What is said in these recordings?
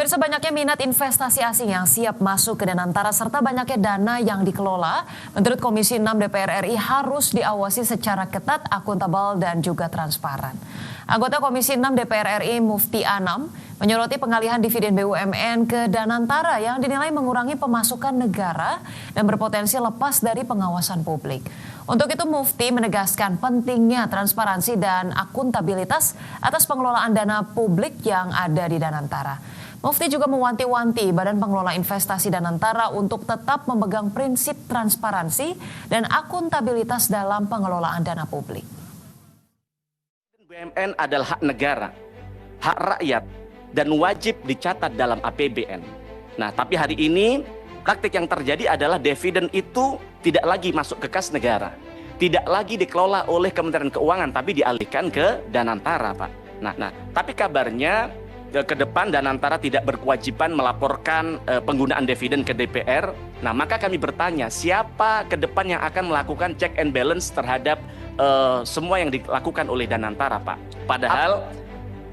Pemirsa, banyaknya minat investasi asing yang siap masuk ke Danantara serta banyaknya dana yang dikelola, menurut Komisi 6 DPR RI harus diawasi secara ketat, akuntabel dan juga transparan. Anggota Komisi 6 DPR RI Mufti Anam menyoroti pengalihan dividen BUMN ke Danantara yang dinilai mengurangi pemasukan negara dan berpotensi lepas dari pengawasan publik. Untuk itu Mufti menegaskan pentingnya transparansi dan akuntabilitas atas pengelolaan dana publik yang ada di Danantara. Mufti juga mewanti-wanti Badan Pengelola Investasi Danantara untuk tetap memegang prinsip transparansi dan akuntabilitas dalam pengelolaan dana publik. BUMN adalah hak negara, hak rakyat, dan wajib dicatat dalam APBN. Nah, tapi hari ini praktik yang terjadi adalah dividen itu tidak lagi masuk ke kas negara, tidak lagi dikelola oleh Kementerian Keuangan, tapi dialihkan ke Danantara, Pak. Nah, tapi kabarnya ke depan Danantara tidak berkewajiban melaporkan penggunaan dividen ke DPR. Nah, maka kami bertanya, siapa ke depan yang akan melakukan check and balance terhadap semua yang dilakukan oleh Danantara, Pak? Padahal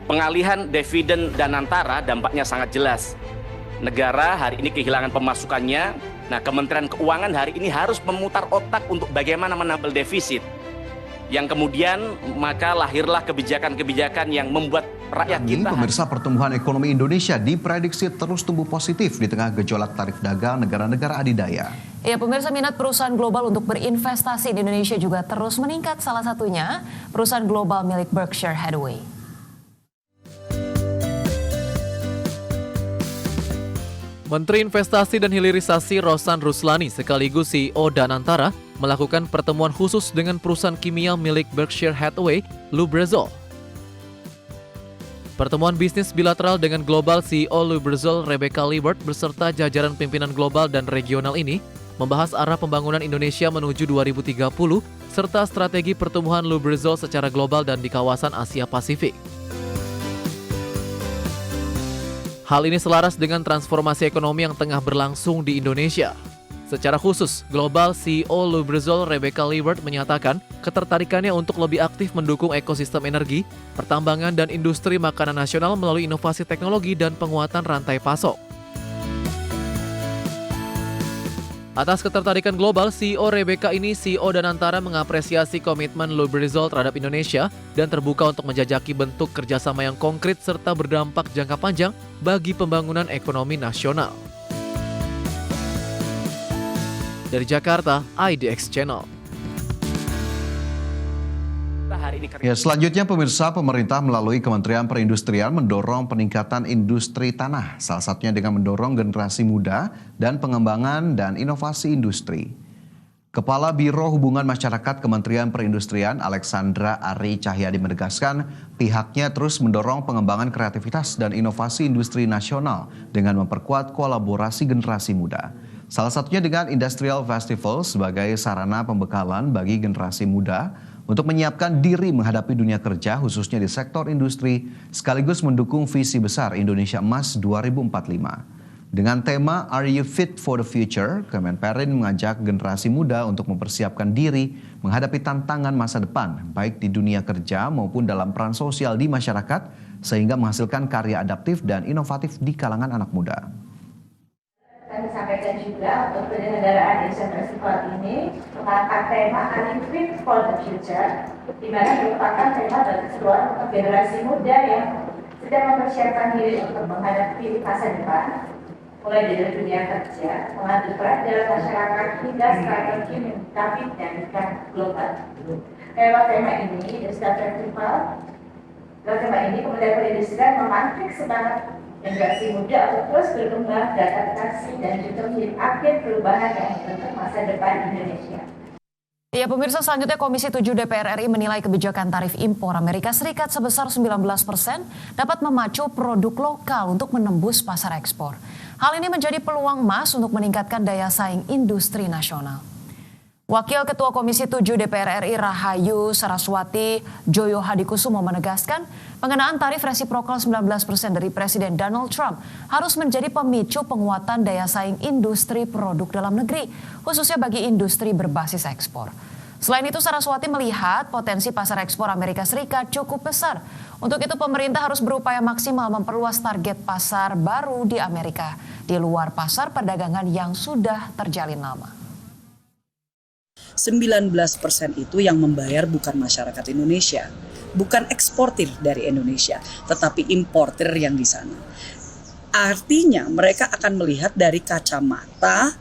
pengalihan dividen Danantara dampaknya sangat jelas. Negara hari ini kehilangan pemasukannya. Nah, Kementerian Keuangan hari ini harus memutar otak untuk bagaimana menambal defisit. Yang kemudian maka lahirlah kebijakan-kebijakan yang membuat rakyat kita. Pemirsa, pertumbuhan ekonomi Indonesia diprediksi terus tumbuh positif di tengah gejolak tarif dagang negara-negara adidaya. Ya, pemirsa, minat perusahaan global untuk berinvestasi di Indonesia juga terus meningkat. Salah satunya perusahaan global milik Berkshire Hathaway. Menteri Investasi dan Hilirisasi Rosan Ruslani sekaligus CEO Danantara melakukan pertemuan khusus dengan perusahaan kimia milik Berkshire Hathaway, Lubrizol. Pertemuan bisnis bilateral dengan global CEO Lubrizol, Rebecca Liebert beserta jajaran pimpinan global dan regional ini membahas arah pembangunan Indonesia menuju 2030 serta strategi pertumbuhan Lubrizol secara global dan di kawasan Asia Pasifik. Hal ini selaras dengan transformasi ekonomi yang tengah berlangsung di Indonesia. Secara khusus, Global CEO Lubrizol Rebecca Liebert menyatakan ketertarikannya untuk lebih aktif mendukung ekosistem energi, pertambangan dan industri makanan nasional melalui inovasi teknologi dan penguatan rantai pasok. Atas ketertarikan global, CEO Rebecca ini CEO Danantara mengapresiasi komitmen Lubrizol terhadap Indonesia dan terbuka untuk menjajaki bentuk kerjasama yang konkret serta berdampak jangka panjang bagi pembangunan ekonomi nasional. Dari Jakarta, IDX Channel. Ya, selanjutnya pemirsa, pemerintah melalui Kementerian Perindustrian mendorong peningkatan industri tanah, salah satunya dengan mendorong generasi muda dan pengembangan dan inovasi industri. Kepala Biro Hubungan Masyarakat Kementerian Perindustrian Alexandra Ari Cahyadi menegaskan pihaknya terus mendorong pengembangan kreativitas dan inovasi industri nasional dengan memperkuat kolaborasi generasi muda. Salah satunya dengan Industrial Festival sebagai sarana pembekalan bagi generasi muda untuk menyiapkan diri menghadapi dunia kerja khususnya di sektor industri sekaligus mendukung visi besar Indonesia Emas 2045. Dengan tema Are You Fit for the Future, Kemenperin mengajak generasi muda untuk mempersiapkan diri menghadapi tantangan masa depan baik di dunia kerja maupun dalam peran sosial di masyarakat sehingga menghasilkan karya adaptif dan inovatif di kalangan anak muda. Kami sampaikan juga untuk penyelenggaraan Asian Festival ini mengangkat tema Are You Fit for the Future, di mana merupakan tema bagi seluruh generasi muda yang sedang mempersiapkan diri untuk menghadapi masa depan, mulai dari dunia kerja, mengambil peran dalam masyarakat hingga strategi menyikapi dinamika global. Lewat tema ini, Asian Festival, Kementerian Perindustrian memantik semangat generasi muda untuk terus berkembang, beradaptasi dan juga menjadi agen perubahan yang membentuk masa depan Indonesia. Ya, pemirsa, selanjutnya Komisi 7 DPR RI menilai kebijakan tarif impor Amerika Serikat sebesar 19% dapat memacu produk lokal untuk menembus pasar ekspor. Hal ini menjadi peluang emas untuk meningkatkan daya saing industri nasional. Wakil Ketua Komisi 7 DPR RI Rahayu Saraswati Joyo Hadikusumo menegaskan pengenaan tarif resiprokal 19% dari Presiden Donald Trump harus menjadi pemicu penguatan daya saing industri produk dalam negeri, khususnya bagi industri berbasis ekspor. Selain itu, Saraswati melihat potensi pasar ekspor Amerika Serikat cukup besar. Untuk itu, pemerintah harus berupaya maksimal memperluas target pasar baru di Amerika, di luar pasar perdagangan yang sudah terjalin lama. 19% itu yang membayar bukan masyarakat Indonesia, bukan eksportir dari Indonesia, tetapi importer yang di sana. Artinya mereka akan melihat dari kacamata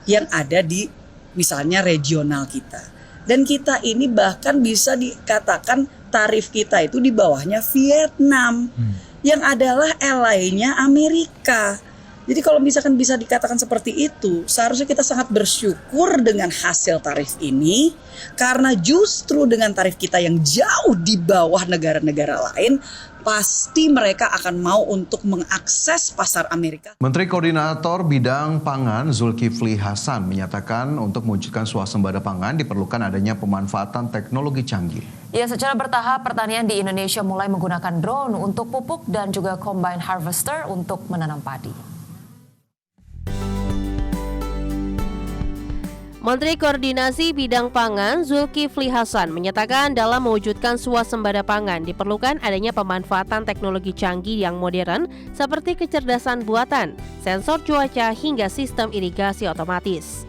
yang ada di misalnya regional kita. Dan kita ini bahkan bisa dikatakan tarif kita itu di bawahnya Vietnam, yang adalah ally-nya Amerika. Jadi kalau misalkan bisa dikatakan seperti itu, seharusnya kita sangat bersyukur dengan hasil tarif ini, karena justru dengan tarif kita yang jauh di bawah negara-negara lain, pasti mereka akan mau untuk mengakses pasar Amerika. Menteri Koordinator Bidang Pangan Zulkifli Hasan menyatakan untuk mewujudkan swasembada pangan diperlukan adanya pemanfaatan teknologi canggih. Ya, secara bertahap pertanian di Indonesia mulai menggunakan drone untuk pupuk dan juga combine harvester untuk menanam padi. Menteri Koordinasi Bidang Pangan Zulkifli Hasan menyatakan dalam mewujudkan swasembada pangan diperlukan adanya pemanfaatan teknologi canggih yang modern seperti kecerdasan buatan, sensor cuaca hingga sistem irigasi otomatis.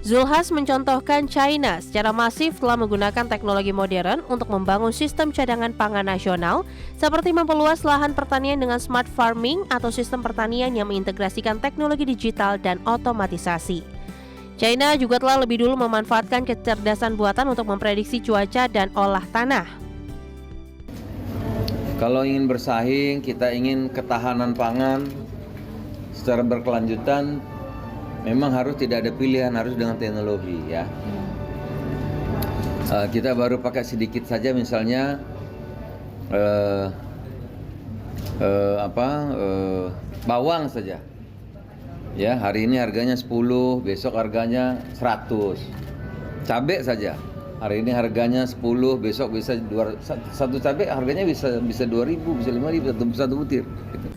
Zulhas mencontohkan China secara masif telah menggunakan teknologi modern untuk membangun sistem cadangan pangan nasional seperti memperluas lahan pertanian dengan smart farming atau sistem pertanian yang mengintegrasikan teknologi digital dan otomatisasi. China juga telah lebih dulu memanfaatkan kecerdasan buatan untuk memprediksi cuaca dan olah tanah. Kalau ingin bersaing, kita ingin ketahanan pangan secara berkelanjutan, memang harus tidak ada pilihan, harus dengan teknologi ya. Kita baru pakai sedikit saja, misalnya bawang saja. Ya, hari ini harganya 10, besok harganya 100. Cabai saja. Hari ini harganya 10, besok bisa 200. Satu cabai harganya bisa 2.000, bisa 5.000 satu butir. Gitu.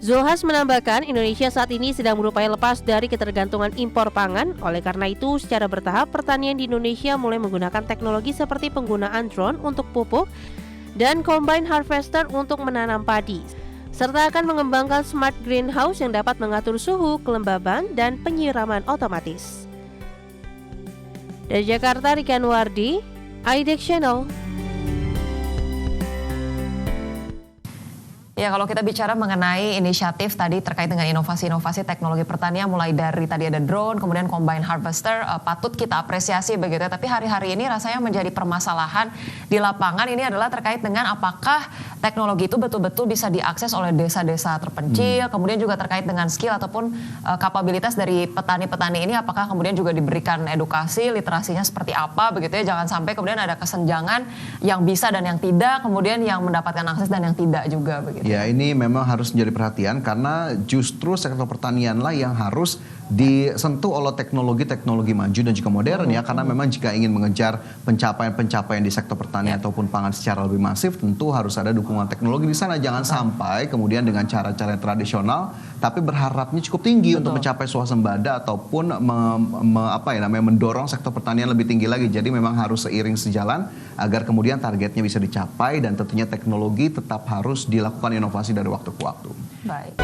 Zulhas menambahkan Indonesia saat ini sedang berupaya lepas dari ketergantungan impor pangan. Oleh karena itu, secara bertahap pertanian di Indonesia mulai menggunakan teknologi seperti penggunaan drone untuk pupuk dan combine harvester untuk menanam padi, serta akan mengembangkan smart greenhouse yang dapat mengatur suhu, kelembaban, dan penyiraman otomatis. Dari Jakarta, Rikan Wardi, IDEX Channel. Ya, kalau kita bicara mengenai inisiatif tadi terkait dengan inovasi-inovasi teknologi pertanian, mulai dari tadi ada drone, kemudian combine harvester, patut kita apresiasi begitu. Tapi hari-hari ini rasanya menjadi permasalahan di lapangan ini adalah terkait dengan apakah teknologi itu betul-betul bisa diakses oleh desa-desa terpencil, kemudian juga terkait dengan skill ataupun kapabilitas dari petani-petani ini, apakah kemudian juga diberikan edukasi, literasinya seperti apa begitu ya. Jangan sampai kemudian ada kesenjangan yang bisa dan yang tidak, kemudian yang mendapatkan akses dan yang tidak juga begitu. Ya, ini memang harus menjadi perhatian karena justru sektor pertanianlah yang harus disentuh oleh teknologi-teknologi maju dan juga modern ya, karena memang jika ingin mengejar pencapaian-pencapaian di sektor pertanian ataupun pangan secara lebih masif, tentu harus ada dukungan teknologi di sana. Jangan sampai kemudian dengan cara-cara tradisional tapi berharapnya cukup tinggi untuk mencapai swasembada ataupun mendorong sektor pertanian lebih tinggi lagi. Jadi memang harus seiring sejalan agar kemudian targetnya bisa dicapai, dan tentunya teknologi tetap harus dilakukan inovasi dari waktu ke waktu. Baik.